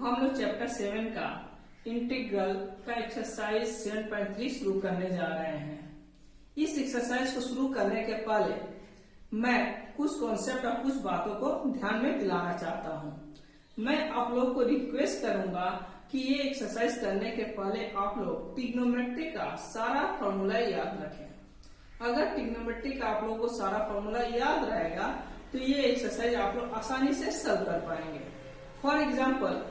हम लोग चैप्टर 7 का इंटीग्रल का एक्सरसाइज 7.3 शुरू करने जा रहे हैं। इस एक्सरसाइज को शुरू करने के पहले मैं कुछ कॉन्सेप्ट और कुछ बातों को ध्यान में दिलाना चाहता हूँ। मैं आप लोगों को रिक्वेस्ट करूंगा कि ये एक्सरसाइज करने के पहले आप लोग ट्रिग्नोमेट्री का सारा फॉर्मूला याद रखें। अगर ट्रिग्नोमेट्री का आप लोगों को सारा फॉर्मूला याद रहेगा तो ये एक्सरसाइज आप लोग आसानी से सॉल्व कर पाएंगे। फॉर एग्जाम्पल,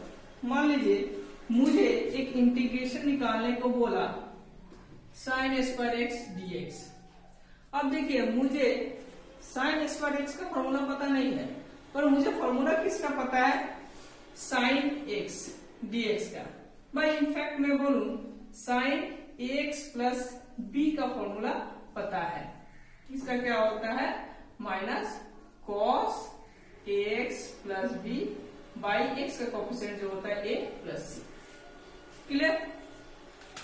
मान लीजिए मुझे एक इंटीग्रेशन निकालने को बोला साइन स्क्वायर एक्स डीएक्स। अब देखिए मुझे साइन स्क्वायर एक्स का फॉर्मूला पता नहीं है, पर मुझे फॉर्मूला किसका पता है, साइन एक्स डीएक्स का। भाई इनफैक्ट मैं बोलूं साइन एक्स प्लस बी का फॉर्मूला पता है। इसका क्या होता है, minus cos x plus b by x का कोएफिशिएंट जो होता है ए प्लस सी। क्लियर?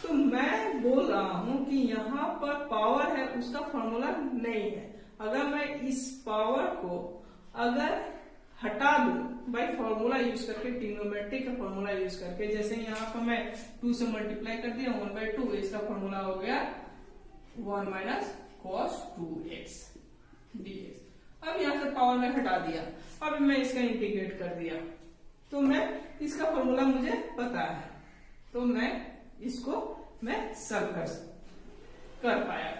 तो मैं बोल रहा हूं कि यहाँ पर पावर है उसका फॉर्मूला नहीं है। अगर मैं इस पावर को अगर हटा दूं बाई फॉर्मूला यूज करके, ट्रिग्नोमेट्री का फॉर्मूला यूज करके, जैसे यहाँ पर मैं 2 से मल्टीप्लाई कर दिया 1/2, इसका फॉर्मूला हो गया 1 माइनस कॉस 2x dx। अब यहाँ से पावर में हटा दिया, अब मैं इसका इंटीग्रेट कर दिया, तो मैं इसका फॉर्मूला मुझे पता है, तो मैं इसको सॉल्व कर पाया।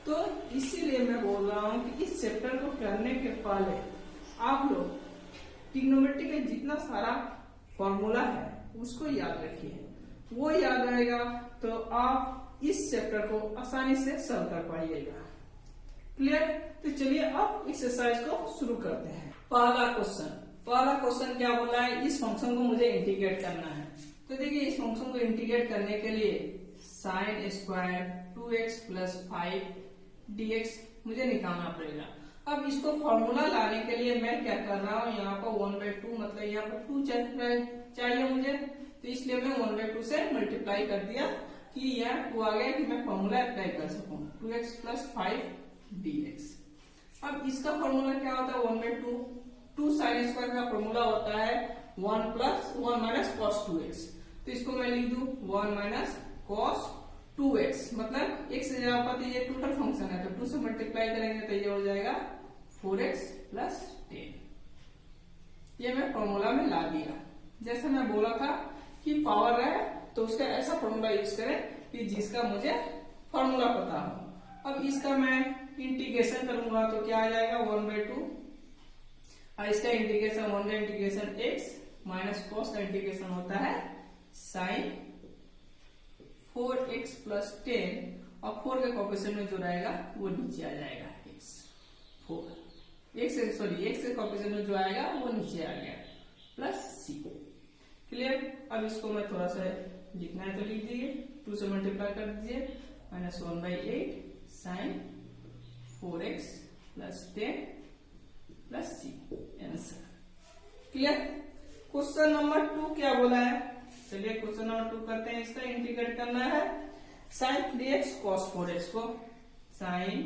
तो इसीलिए मैं बोल रहा हूं कि इस चैप्टर को करने के पहले आप लोग ट्रिग्नोमेट्री का जितना सारा फॉर्मूला है उसको याद रखिए। वो याद रहेगा तो आप इस चैप्टर को आसानी से सॉल्व कर पाइएगा। क्लियर? तो चलिए अब एक्सरसाइज को शुरू करते हैं। पहला क्वेश्चन क्या बोला है, इस फंक्शन को मुझे इंटीग्रेट करना है। तो देखिए इस फंक्शन को इंटीग्रेट करने के लिए sine square 2x plus 5 dx मुझे निकालना पड़ेगा। अब इसको फॉर्मूला लाने के लिए मैं क्या कर रहा हूँ, यहाँ पर 1/2 मतलब यहाँ पर 2 चाहिए मुझे, तो इसलिए मैं 1/2 से मल्टीप्लाई कर दिया कि यह 2 आ गया कि मैं फॉर्मूला अप्लाई कर सकूं, 2x प्लस 5 dx। अब इसका फॉर्मूला क्या होता है, 1/2 2 साइन स्क्वायर का फॉर्मूला होता है 1 माइनस कॉस 2x। तो इसको मैं लिख दूं 1 माइनस कॉस 2x, मतलब x से जगह पर ये टोटल फंक्शन है तो 2 से मल्टीप्लाई करेंगे तो ये हो जाएगा 4x प्लस 10। ये मैं फॉर्मूला में ला दिया। जैसे मैं बोला था कि पावर है तो उसका ऐसा फॉर्मूला यूज करें कि जिसका मुझे फॉर्मूला पता हो। अब इसका मैं इंटीग्रेशन करूंगा तो क्या आ जाएगा 1/2, और इसका इंटीग्रेशन 1 का इंटीग्रेशन x माइनस कॉस का इंटीग्रेशन होता है साइन 4x प्लस 10, और 4 के कोएफिशिएंट में जो रहेगा वो नीचे आ जाएगा x के कोएफिशिएंट में जो आएगा वो नीचे आ गया प्लस c। क्लियर? अब इसको मैं थोड़ा सा लिखना है तो लिख दीजिए, 2 से मल्टीप्लाई कर दीजिए, minus 1/8 sine 4x plus 10 plus c answer. Clear? Question number 2 क्या बोला है, चलिए क्वेश्चन नंबर 2 करते हैं। इसका इंटीग्रेट करना है साइन 3x cos 4x को sine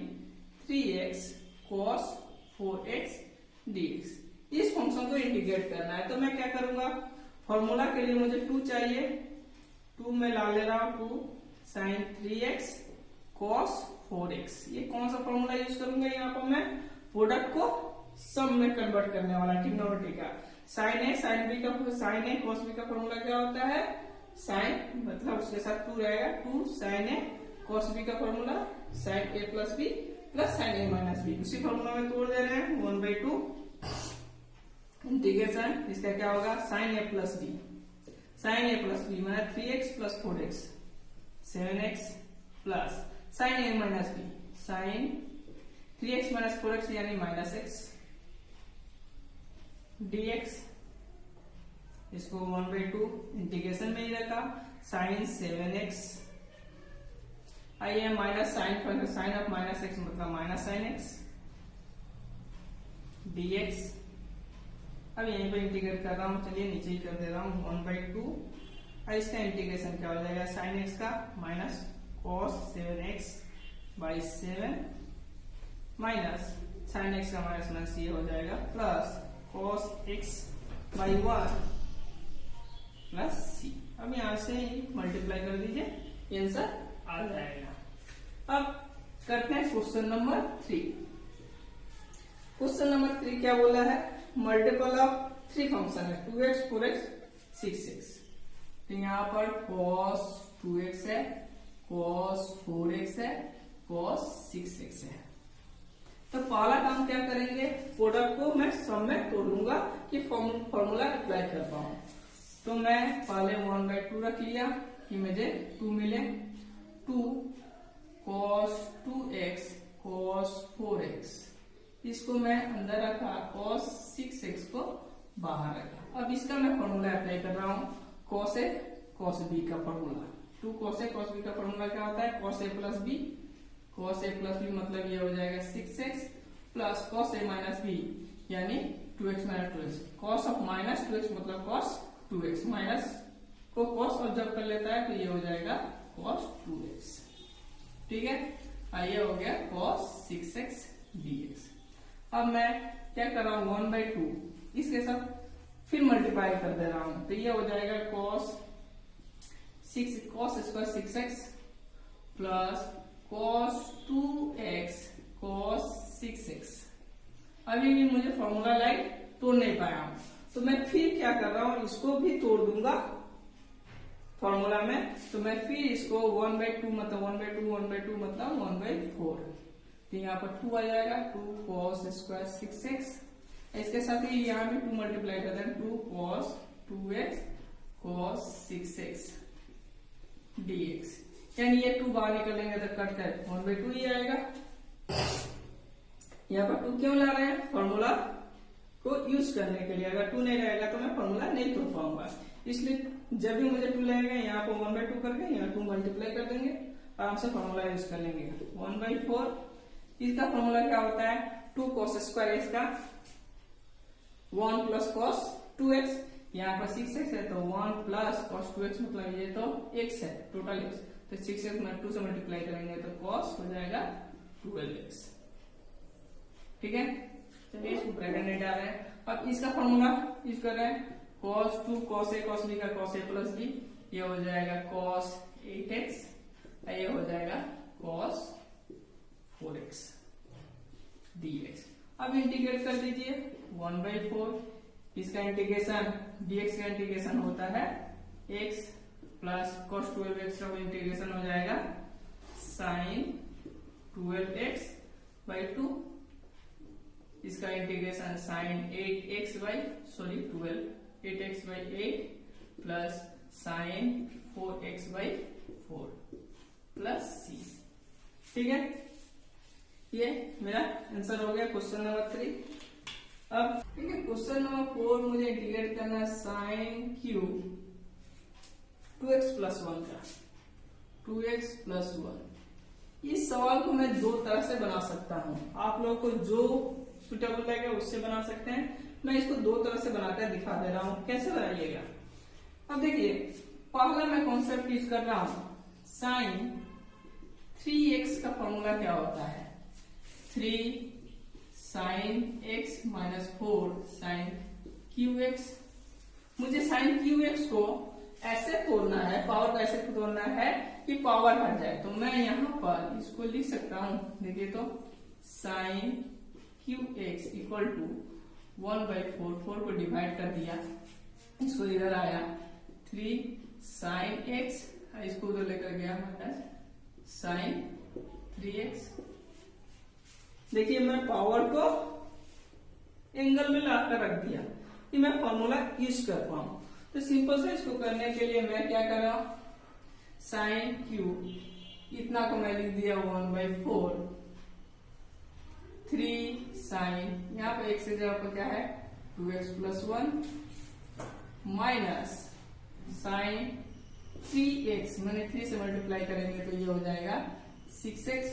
3x cos 4x dx। इस फंक्शन को इंटीग्रेट करना है तो मैं क्या करूंगा, फॉर्मूला के लिए मुझे 2 चाहिए, 2 में ला ले रहा हूं, 2 साइन 3x cos 4x। ये कौन सा फॉर्मूला यूज करूंगा, यहाँ पर मैं प्रोडक्ट को सम में कन्वर्ट करने वाला ट्रिग्नोमेट्री का। साइन ए साइन बी का साइन ए कॉस बी का फॉर्मूला क्या होता है, साइन मतलब उसके साथ 2 रहेगा, 2 साइन ए कॉस बी का formula sine A plus B plus sine A minus B. उसी फॉर्मूला में तोड़ दे रहे हैं 1/2 इंटीग्रेशन, इसका क्या होगा sine A plus B minus 3x plus 4x 7x plus sine A minus B sine 3x minus 4x यानी माइनस x dx। इसको 1/2 इंटीग्रेशन में ही रखा, साइन 7x, आइए minus sine of minus x मतलब माइनस साइन x dx। अब यहीं पे integrate कर रहा हूं, चलिए नीचे ही कर दे रहा हूं 1/2, और इसका इंटीग्रेशन क्या हो जाएगा, साइन x का माइनस cos 7x बाई 7 माइनस साइन x का माइनस ये हो जाएगा plus cos x by 1 plus अब यहाँ से मल्टीप्लाई कर दीजिए, आंसर आ जाएगा। अब करते हैं क्वेश्चन नंबर 3। क्वेश्चन नंबर 3 क्या बोला है, मल्टीपल ऑफ 3 फंक्शन है 2x 4x 6x। तो यहाँ पर cos 2x है, cos 4x है, cos 6x है। तो पहला काम क्या करेंगे, प्रोडक्ट को मैं सम में तोड़ लूंगा कि फॉर्मूला अप्लाई कर पाऊं। तो मैं पहले 1/2 रख लिया कि मुझे 2 मिले, 2 cos 2x cos 4x, इसको मैं अंदर रखा, cos 6x को बाहर रखा। अब इसका मैं फॉर्मूला अप्लाई कर रहा हूँ, cos a cos b का formula. 2 cos a cos b का फॉर्मूला क्या होता है, cos a plus b। cos a plus b मतलब ये हो जाएगा 6x plus cos a minus b यानी 2x minus 2x। cos of minus 2x मतलब cos 2x, माइनस को cos ऑब्जर्व कर लेता है तो ये हो जाएगा cos 2x। ठीक है, ये हो गया cos 6x dx। अब मैं क्या कर रहा हूँ, 1/2 इसके साथ फिर मल्टीप्लाई कर दे रहा हूं, तो ये हो जाएगा cos square 6x plus cos 2x cos 6x। अभी भी मुझे फॉर्मूला लाइक तोड़ नहीं पाया हूं, तो मैं फिर क्या कर रहा हूं, इसको भी तोड़ दूंगा फॉर्मूला में। तो मैं फिर इसको 1/2 मतलब 1/2 मतलब 1/4, तो यहाँ पर 2 आ जाएगा, 2 cos स्क्वायर 6x। इसके साथ ही यहाँ भी 2 मल्टीप्लाई कर दें, 2 cos 2x cos 6x dx। यानी ये 2 बाहर निकलेंगे तो कट कर 1/2 ही आएगा। यहाँ पर 2 क्यों ला रहे हैं, फॉर्मूला को यूज करने के लिए। अगर 2 नहीं रहेगा तो मैं फॉर्मूला नहीं तोड़ पाऊंगा, इसलिए जब भी मुझे 2 लगेगा यहाँ पर 1/2 करके यहाँ 2 मल्टीप्लाई कर देंगे, आराम से फॉर्मूला यूज कर लेंगे। 1/4 इसका फॉर्मूला क्या होता है, 2 cos स्क्वायर x का 1 प्लस cos 2x, यहाँ पर 6x है तो 1 प्लस cos 2x मतलब ये तो x है, टोटल x, तो 6x में 2 से मल्टीप्लाई करेंगे तो cos हो जाएगा 12x। ठीक है, चलिए इसको ब्रैकेट नहीं डाल रहे हैं। अब इसका फॉर्मूला यूज कर रहे हैं, cos 2 cos a cos b का cos a प्लस b, ये हो जाएगा cos 8x, ये हो जाएगा cos 4x dx। अब इंटीग्रेट कर दीजिए 1/4, इसका इंटीग्रेशन dx का इंटीग्रेशन होता है x प्लस cos 12x का इंटीग्रेशन हो जाएगा sin 12x/2, इसका integration sin 8x/8 plus sin 4x/4 plus c। ठीक है, ये मेरा आंसर हो गया क्वेश्चन नंबर 3। अब ठीक है, क्वेश्चन नंबर 4 मुझे इंटीग्रेट करना है sin क्यूब 2x प्लस 1 का, 2x प्लस 1। इस सवाल को मैं 2 तरह से बना सकता हूं, आप लोग को जो सुटेबल लगेगा उससे बना सकते हैं। मैं इसको 2 तरह से बनाकर दिखा दे रहा हूं, कैसे बनाइएगा। अब देखिए, पहला मैं कॉन्सेप्ट यूज कर रहा हूं, sin 3x का फॉर्मूला क्या होता है, 3 sin x minus 4 sin qx। मुझे sin qx को ऐसे तोड़ना है, पावर को ऐसे तोड़ना है कि पावर हट जाए, तो मैं यहाँ पर इसको लिख सकता हूं, देखिए तो sin qx इक्वल टू 1/4, 4 को डिवाइड कर दिया, इसको इधर आया 3 sin x, इसको उधर लेकर गया माइनस sin 3x। देखिए मैं पावर को एंगल में लाकर रख दिया कि मैं फॉर्मूला यूज कर पाऊं। तो सिंपल से इसको करने के लिए मैं क्या कर रहा हूं, sin क्यूब इतना को मैं लिख दिया 1/4, 3 sin, यहाँ पे x से जगह पर क्या है 2x plus 1 minus sin 3x, मैंने 3 से मल्टीप्लाई करेंगे तो ये हो जाएगा 6x।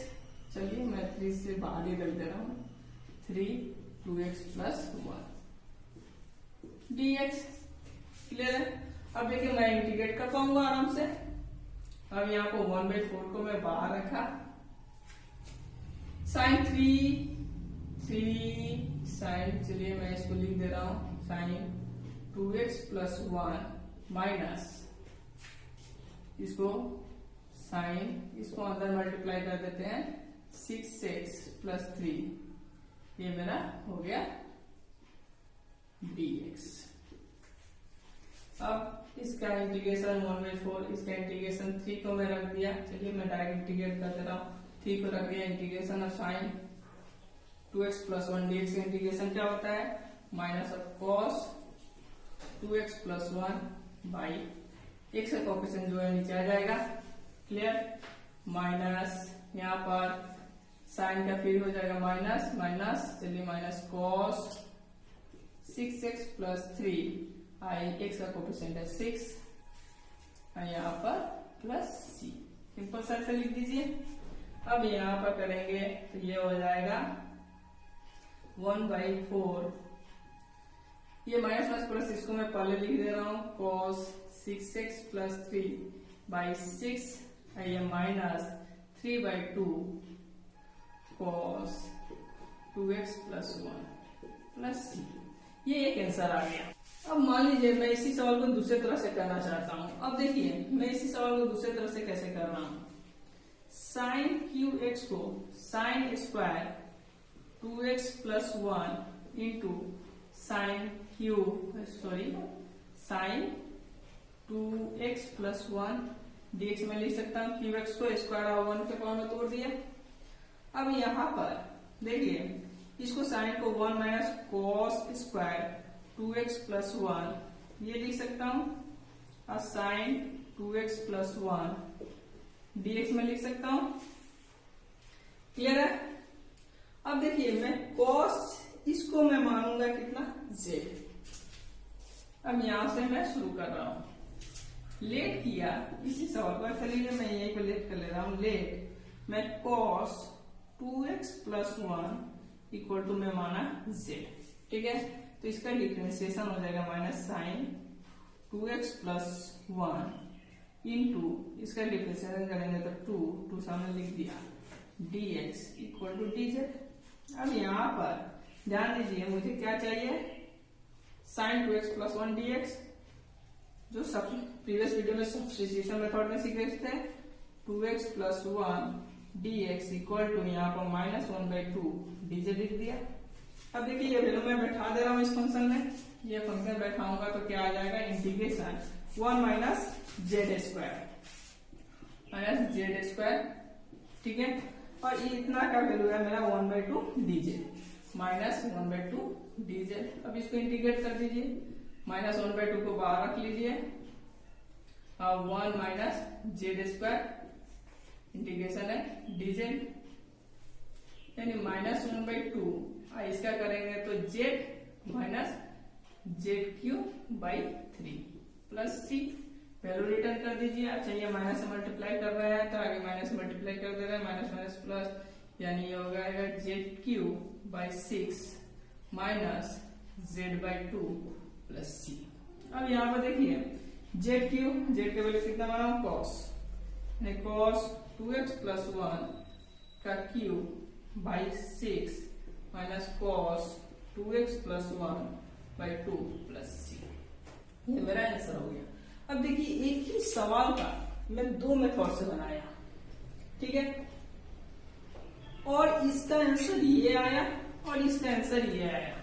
चलिए मैं 3 से बाहर ही रख दे रहा हूं, 3 2x प्लस 1 dx। क्लियर है। अब देखिए मैं इंटीग्रेट कर पाऊंगा आराम से। अब यहाँ को 1/4 को मैं बाहर रखा, sin 3 sin, चलिए मैं इसको लिख दे रहा हूं sin 2x प्लस 1 माइनस इसको साइन, इसको अंदर मल्टीप्लाई कर देते हैं 6x + 3, ये मेरा हो गया dx। अब इसका इंटीग्रेशन 1/4, इसका इंटीग्रेशन 3 को मैं रख दिया। चलिए मैं डायरेक्ट इंटीग्रेट कर दे रहा हूँ। 3 को रख दिया, integration of sine 2x + 1 dx का इंटीग्रेशन क्या होता है, minus of cos 2x + 1 by x का कोएफिशिएंट जो है नीचे आ जाएगा। क्लियर, माइनस यहाँ पर साइन का फिर हो जाएगा माइनस माइनस, चलिए माइनस कॉस 6x + 3 आई, x का कोएफिशिएंट है 6, यहाँ पर प्लस c, सिंपल सा ऐसे लिख दीजिए। अब यहाँ पर करेंगे तो ये हो जाएगा 1/4, ये माइनस माइनस प्लस, इसको मैं पहले लिख दे रहा हूँ, cos 6x + 3 बाई 6, ये minus 3/2 cos 2x + 1 plus c, ये एक आंसर आ गया। अब मान लीजिए मैं इसी सवाल को दूसरे तरह से करना चाहता हूं। अब देखिए मैं इसी सवाल को दूसरे तरह से कैसे कर रहा हूं, साइन qx को sine square 2x + 1 into sine 2x + 1 dx में लिख सकता हूँ। qx को स्क्वायर 1 के पावर में तोड़ दिया। अब यहाँ पर देखिए इसको साइन को 1 माइनस कॉस स्क्वायर 2x + 1 ये लिख सकता हूँ, और साइन 2x + 1 dx में लिख सकता हूँ। क्लियर है। अब देखिए मैं कॉस, इसको मैं मानूंगा कितना, z। अब यहां से मैं शुरू कर रहा हूं, लेट किया इसी सवाल पर, चलिए मैं यही को लेट कर ले रहा हूं, लेट मैं cos 2x + 1 इक्वल टू मैं माना z, ठीक है। तो इसका डिफरेंशिएशन हो जाएगा माइनस साइन 2x + 1 इंटू, इसका डिफरेंशिएशन करेंगे तो 2 सामने लिख दिया, dx इक्वल टू dz। अब यहाँ पर ध्यान दीजिए मुझे क्या चाहिए, साइन 2x + 1 dx, जो सब प्रीवियस वीडियो में सब्स्टिट्यूशन मेथड में सीखे थे। 2x + 1 dx इक्वल टू यहाँ पर -1/2 dz लिख दिया। अब देखिए ये वैल्यू मैं बैठा दे रहा हूँ इस फंक्शन में, ये फंक्शन बैठाऊंगा तो क्या आ जाएगा, इंटीग्रेशन 1 माइनस z², ठीक है। और ये इतना का वैल्यू है मेरा 1/2 dz, -1/2 dz। अब इसको इंटीग्रेट कर दीजिए, -1/2 को बाहर रख लीजिए, अब 1 माइनस z² इंटीग्रेशन है dz, यानी -1/2, इसका करेंगे तो z minus z³/3 plus c, value return कर दीजिए। अच्छा ये माइनस से मल्टीप्लाई कर रहा है तो आगे माइनस मल्टीप्लाई कर दे रहा है, माइनस माइनस प्लस, यानी ये हो जाएगा z³/6 minus z/2 plus c। अब यहाँ पर देखिए z के वैल्यू कितना बना, cos, cos 2x + 1 का cube/6 minus cos 2x + 1/2 plus c, ये मेरा आंसर हो गया। अब देखिए एक ही सवाल का मैं 2 मेथड से बनाया, ठीक है, और इसका आंसर ये आया और इसका आंसर ये आया।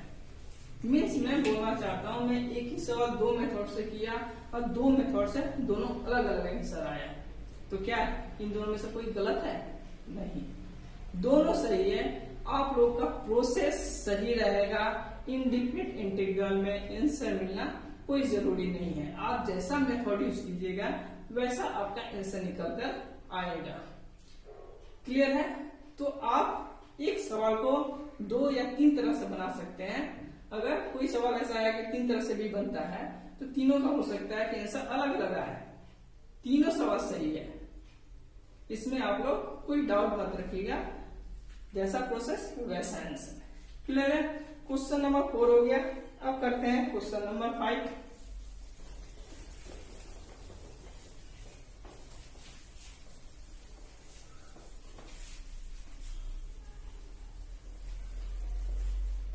मीन्स मैं बोलना चाहता हूं मैं एक ही सवाल 2 मेथड से किया और 2 मेथड से दोनों अलग अलग आंसर आया, तो क्या इन दोनों में से कोई गलत है? नहीं, दोनों सही है। आप लोग का प्रोसेस सही रहेगा, इंडिफिनिट इंटीग्रल में आंसर मिलना कोई जरूरी नहीं है। आप जैसा मेथड यूज कीजिएगा वैसा आपका आंसर निकल कर आएगा। क्लियर है। तो आप एक सवाल को 2 या 3 तरह से बना सकते हैं। अगर कोई सवाल ऐसा है कि 3 तरह से भी बनता है तो तीनों का हो सकता है कि आंसर अलग अलग आए, तीनों सवाल सही है, इसमें आप लोग कोई डाउट मत रखिएगा, जैसा प्रोसेस वैसा आंसर। क्लियर है। क्वेश्चन नंबर 4 हो गया। अब करते हैं क्वेश्चन नंबर 5।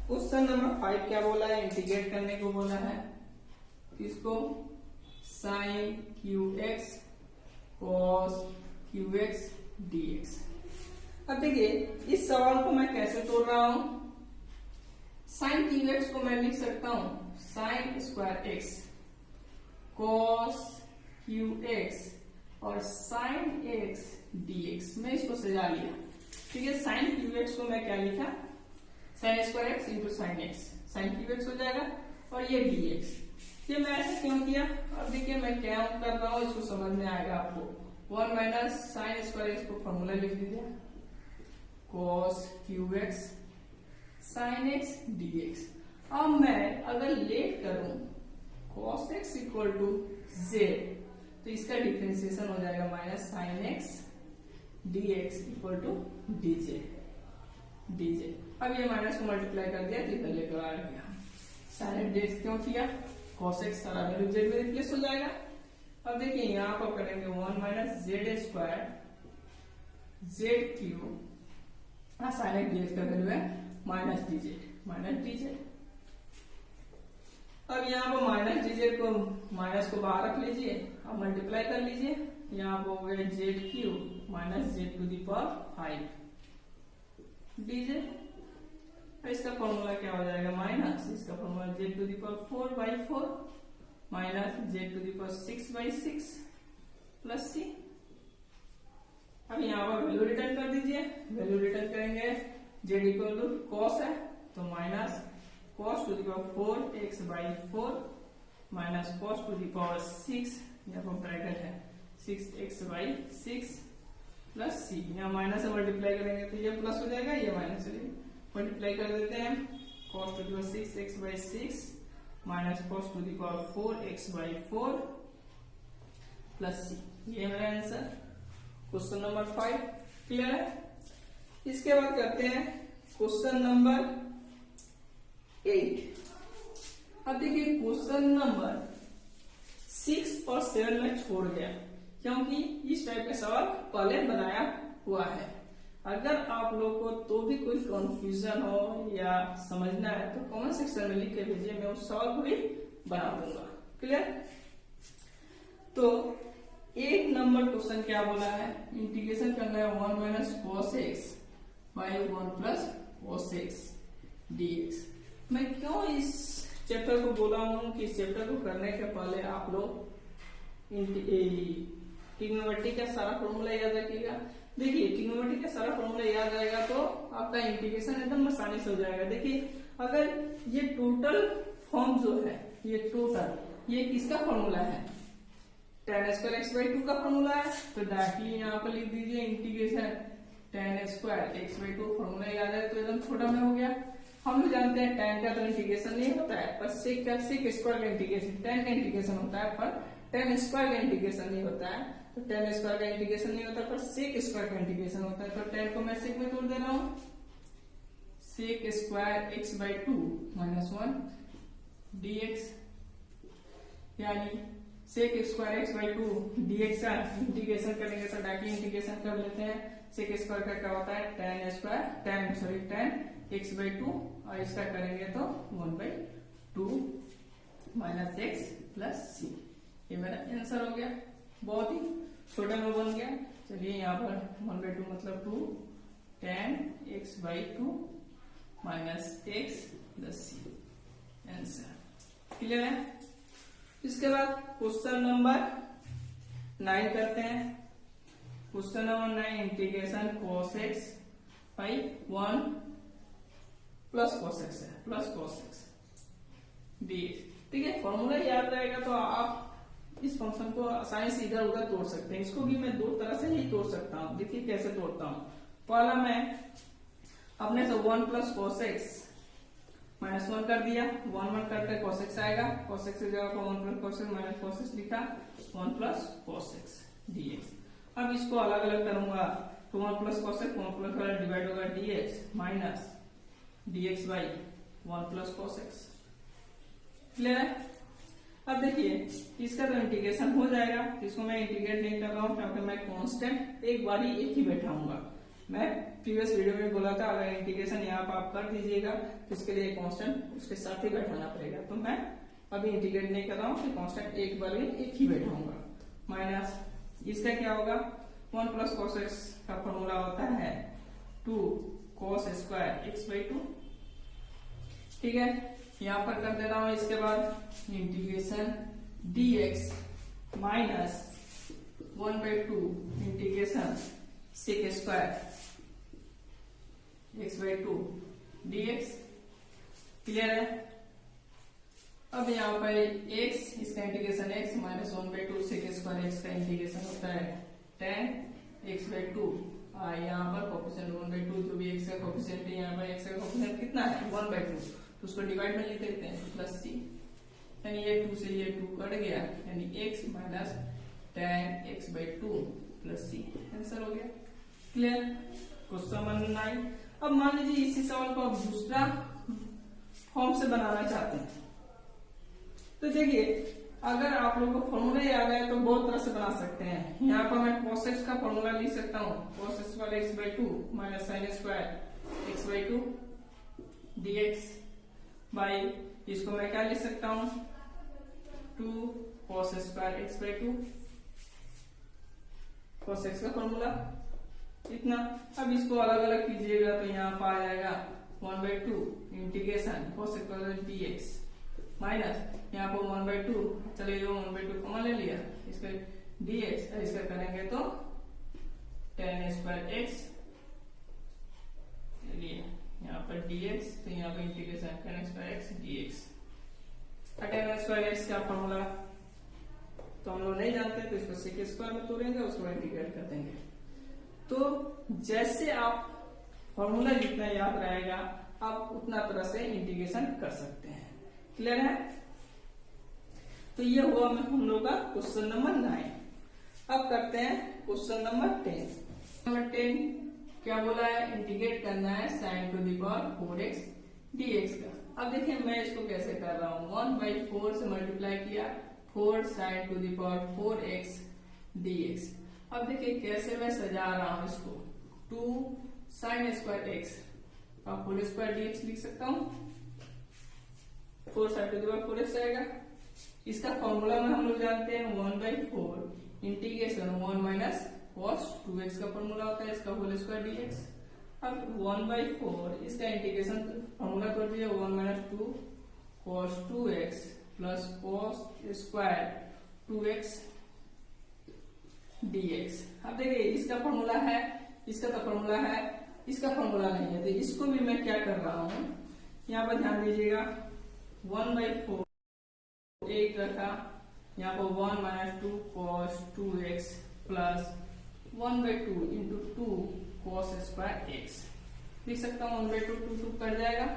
क्वेश्चन नंबर 5 क्या बोला है, इंटीग्रेट करने को बोला है। इसको sign qx cos qx dx। अब देखिए इस सवाल को मैं कैसे तोड़ रहा हूं, साइन qx को मैं लिख सकता हूं sign square x cos qx और साइन x dx। मैं इसको सजा लिया, ठीक है। साइन qx को मैं क्या लिखा, sine square x into sine x, sine qx हो जाएगा और ये dx। ये मैं ऐसे क्यों किया, अब देखिए मैं क्या कर रहा हूं, इसको समझ में आएगा आपको। 1 माइनस साइन स्क्वायर x को फॉर्मूला लिख दीजिए, cos qx sine x dx। अब मैं अगर लेट करूं cos x equal to z, तो इसका डिफरेंशिएशन हो जाएगा minus sine x dx equal to dz। अब ये माइनस को मल्टीप्लाई कर दिया, इधर लेकर आ गया। साइन dx क्यों किया, cos x सारा वैल्यू z में रिप्लेस हो जाएगा। अब देखिए यहाँ पर करेंगे 1 minus z square z cube, sine x dx का वैल्यू है माइनस dz। अब यहाँ पर माइनस dz को माइनस को बाहर रख लीजिए, अब मल्टीप्लाई कर लीजिए, यहाँ पर हो गया z cube minus z to the power 5 dz। इसका फॉर्मूला क्या हो जाएगा, माइनस इसका formula z to the power 4/4 minus z to the power 6/6 plus c। अब यहाँ पर वैल्यू रिटर्न कर दीजिए, वैल्यू रिटर्न करेंगे जेड इक्वल टू कॉस है तो minus cos to the power 4x/4 minus cos to the power 6, यहाँ पर ब्रैकेट है 6x/6 प्लस c। यहाँ माइनस से मल्टीप्लाई करेंगे तो ये प्लस हो जाएगा, ये माइनस हो जाएगा। मल्टीप्लाई कर देते हैं, cos to the power 6x/6 minus cos to the power 4x/4 plus c। ये मेरा आंसर क्वेश्चन नंबर 5। क्लियर है। इसके बाद करते हैं क्वेश्चन नंबर 8। अब देखिए क्वेश्चन नंबर 6 और 7 में छोड़ गया, क्योंकि इस टाइप का सवाल पहले बनाया हुआ है। अगर आप लोग को तो भी कोई कंफ्यूजन हो या समझना है तो कमेंट सेक्शन में लिख के भेजिए, मैं उस सवाल को भी बना दूंगा। क्लियर। तो 8 नंबर क्वेश्चन क्या बोला है, इंटीग्रेशन करना है 1 minus cos x by 1 plus cos x dx। मैं क्यों इस चैप्टर को बोला हूं कि इस चैप्टर को करने के पहले आप लोग ट्रिग्नोमेट्री का सारा फॉर्मूला याद रखिएगा। देखिए ट्रिग्नोमेट्री का सारा फॉर्मूला याद आएगा तो आपका इंटीग्रेशन एकदम आसानी से हो जाएगा। देखिए अगर ये टोटल फॉर्म जो है, ये टोटल ये किसका फॉर्मूला है, tan स्क्वायर x/2 का फॉर्मूला है, तो डायरेक्टली यहाँ पर लिख दीजिए integration tan square x/2। Formula याद है तो एकदम छोटा में हो गया। हम लोग जानते हैं tan का तो इंटीग्रेशन नहीं होता है, पर sec स्क्वायर का इंटीग्रेशन, tan का इंटीग्रेशन होता है पर tan स्क्वायर का इंटीग्रेशन नहीं होता है। तो tan स्क्वायर का इंटीग्रेशन नहीं होता पर sec स्क्वायर का इंटीग्रेशन होता है। तो tan को मैं sec में तोड़ दे रहा हूँ, sec square x/2 minus 1 dx, यानी sec स्क्वायर x/2 dx का इंटीग्रेशन करेंगे तो डायरेक्टली इंटीग्रेशन कर लेते हैं। sec स्क्वायर का क्या होता है, tan x/2 और इसका करेंगे तो 1/2 माइनस x प्लस c। ये मेरा आंसर हो गया, बहुत ही छोटा में बन गया। चलिए यहाँ पर 1/2 मतलब 2 tan x/2 minus x plus c, answer. Clear है। इसके बाद क्वेश्चन नंबर 9 करते हैं। Question number 9 integration cos x by 1 plus cos x है, प्लस cos x dx। ठीक है, फॉर्मूला याद रहेगा तो आप इस फंक्शन को आसानी से इधर उधर तोड़ सकते हैं। इसको भी मैं दो तरह से ही तोड़ सकता हूँ। देखिए कैसे तोड़ता हूँ। पहला मैं अपने से 1 प्लस cos x माइनस 1 कर दिया, 1 करके cos x आएगा, cos x की जगह पर 1 plus cos x minus cos x लिखा, 1 प्लस cos x dx। अब इसको अलग अलग करूंगा तो 1 plus cos x 1 plus divide होगा dx minus dx by 1 plus cos x। Clear है। अब देखिए इसका तो इंटीग्रेशन हो जाएगा, इसको मैं इंटीग्रेट नहीं कर रहा हूँ क्योंकि मैं कांस्टेंट एक बार ही एक ही बैठाऊंगा। मैं प्रीवियस वीडियो में बोला था अगर इंटीग्रेशन यहाँ पर आप कर दीजिएगा तो इसके लिए कांस्टेंट उसके साथ ही बैठाना पड़ेगा। तो मैं अभी इंटीग्रेट नहीं कर रहा हूँ, कांस्टेंट एक बार ही एक ही बैठाऊंगा। माइनस इसका क्या होगा, 1 प्लस कॉस एक्स का फॉर्मूला होता है 2 कॉस स्क्वायर एक्स बाई 2। ठीक है, यहां पर कर दे रहा हूं। इसके बाद integration dx minus 1/2 integration sec square x by 2 dx। Clear है। अब यहाँ पर x, इसका integration x minus 1/2 sec square x का इंटीग्रेशन होता है tan x बाई 2। यहाँ पर कोफिशिएंट 1/2, जो भी x का कोफिशिएंट है, यहाँ पर x का कोफिशिएंट कितना है 1/2, तो उसको डिवाइड में लिख देते हैं प्लस c, यानी ये 2 से ये 2 कट गया, यानी x minus tan x by 2 plus c, answer हो गया। क्लियर। Question number 9। अब मान लीजिए इसी सवाल को आप दूसरा फॉर्म से बनाना चाहते हैं, तो देखिए अगर आप लोग को फॉर्मूला याद है तो बहुत तरह से बना सकते हैं। यहाँ पर मैं cos x का फॉर्मूला लिख सकता हूँ, cos square x by 2 minus sine square x by 2 dx by, इसको मैं क्या लिख सकता हूँ 2 cos square x by 2 cos x का फॉर्मूला इतना। अब इसको अलग अलग कीजिएगा तो यहाँ पर आ जाएगा 1/2 integration cos square dx minus यहाँ पर 1/2, चलिए 1/2 कॉमन ले लिया, इसका dx, इसका करेंगे तो tan स्क्वायर x, चलिए यहाँ पर dx, तो यहाँ पर integration tan square x dx। tan square x का फॉर्मूला तो हम लोग नहीं जानते, तो इसको सेक स्क्वायर में तोड़ेंगे, उसको इंटीग्रेट कर देंगे। तो जैसे आप फॉर्मूला जितना याद रहेगा आप उतना तरह से इंटीग्रेशन कर सकते हैं। क्लियर है। तो ये हुआ हम लोग का क्वेश्चन नंबर 9। अब करते हैं क्वेश्चन नंबर 10। नंबर 10 क्या बोला है, इंटीग्रेट करना है sin to the power 4x dx का। अब देखिए मैं इसको कैसे कर रहा हूँ, 1/4 से मल्टीप्लाई किया 4 sin to the power 4x dx। अब देखिए कैसे मैं सजा रहा हूं इसको, 2 sin स्क्वायर x का होल स्क्वायर dx लिख सकता हूं, 4 sin to the power 4x आएगा। इसका फॉर्मूला में हम लोग जानते हैं 1/4 इंटीग्रेशन 1 माइनस cos 2x का फॉर्मूला होता है, इसका होल स्क्वायर dx। अब 1/4 इसका इंटीग्रेशन फॉर्मूला कर दिया 1 minus 2 cos 2x plus cos square 2x dx। अब देखिए इसका फॉर्मूला है, इसका तो फॉर्मूला है, इसका फॉर्मूला नहीं है, तो इसको भी मैं क्या कर रहा हूं, यहाँ पर ध्यान दीजिएगा 1/4 एक रखा, यहाँ पर 1 minus 2 cos 2x plus 1/2 into 2 cos square x लिख सकता हूँ, 1/2 2 कट जाएगा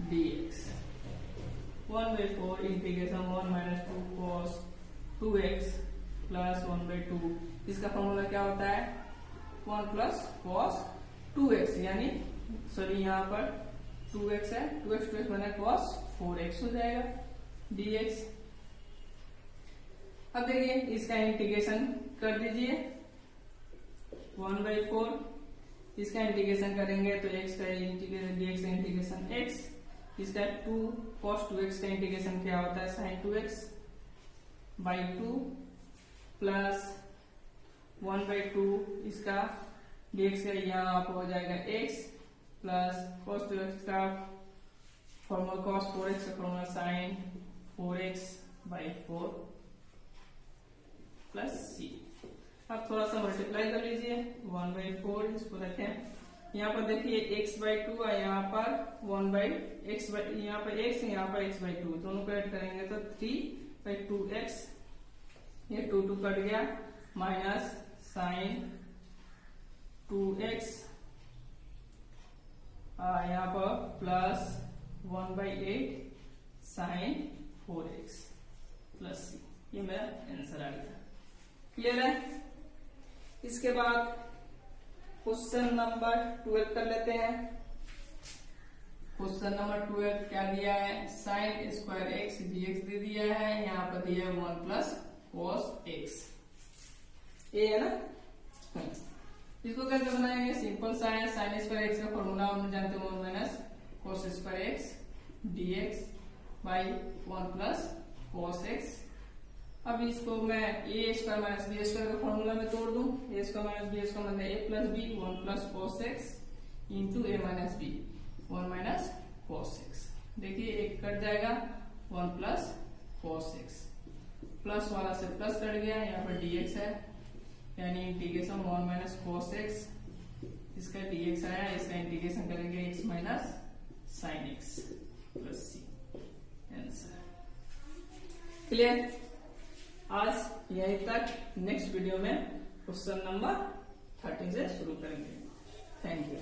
dx। 1/4 integration 1 minus 2 cos 2x plus 1/2, इसका फॉर्मूला क्या होता है 1 प्लस cos 2x, यानी सॉरी यहाँ पर 2x है, 2x बना cos 4x हो जाएगा dx। अब देखिए इसका इंटीग्रेशन कर दीजिए 1/4, इसका इंटीग्रेशन करेंगे तो x का इंटीग्रेशन dx का इंटीग्रेशन x, इसका 2 cos 2x का इंटीग्रेशन क्या होता है sin 2x बाई 2 प्लस 1/2, इसका dx का यहाँ आप हो जाएगा x प्लस cos 2x का फॉर्मूला cos 4x का formula sin 4x by 4 plus c। अब थोड़ा सा मल्टीप्लाई कर लीजिए 1/4, इसको रखें, यहाँ पर देखिए x/2 और यहाँ पर 1/x, यहाँ पर x यहाँ पर x/2, दोनों को ऐड करेंगे तो 3/2x, ये 2 कट गया, माइनस sin 2x, यहाँ पर plus 1/8 sin 4x plus c, ये मेरा आंसर आ गया। क्लियर है। इसके बाद क्वेश्चन नंबर 12 कर लेते हैं। क्वेश्चन नंबर 12 क्या दिया है, sin स्क्वायर x dx दे दिया है, यहाँ पर दिया है 1 प्लस cos x, ये है ना। इसको कैसे बनाएंगे, सिंपल सा है, sin स्क्वायर x का फॉर्मूला हम जानते हैं 1 minus cos square x dx by 1 plus cos x अब इसको मैं A square minus B square का फॉर्मूला में तोड़ दूं। A square minus B square मतलब A plus B 1 plus cos x into A minus B 1 minus cos x। देखिए एक कट जाएगा 1 प्लस cos x, प्लस वाला से प्लस कट गया, यहाँ पर dx है यानी इंटीग्रेशन 1 माइनस cos x, इसका dx आया, इसका इंटीग्रेशन करेंगे x minus sin x plus c। Answer clear. आज यहीं तक, नेक्स्ट वीडियो में क्वेश्चन नंबर 13 से शुरू करेंगे। Thank you.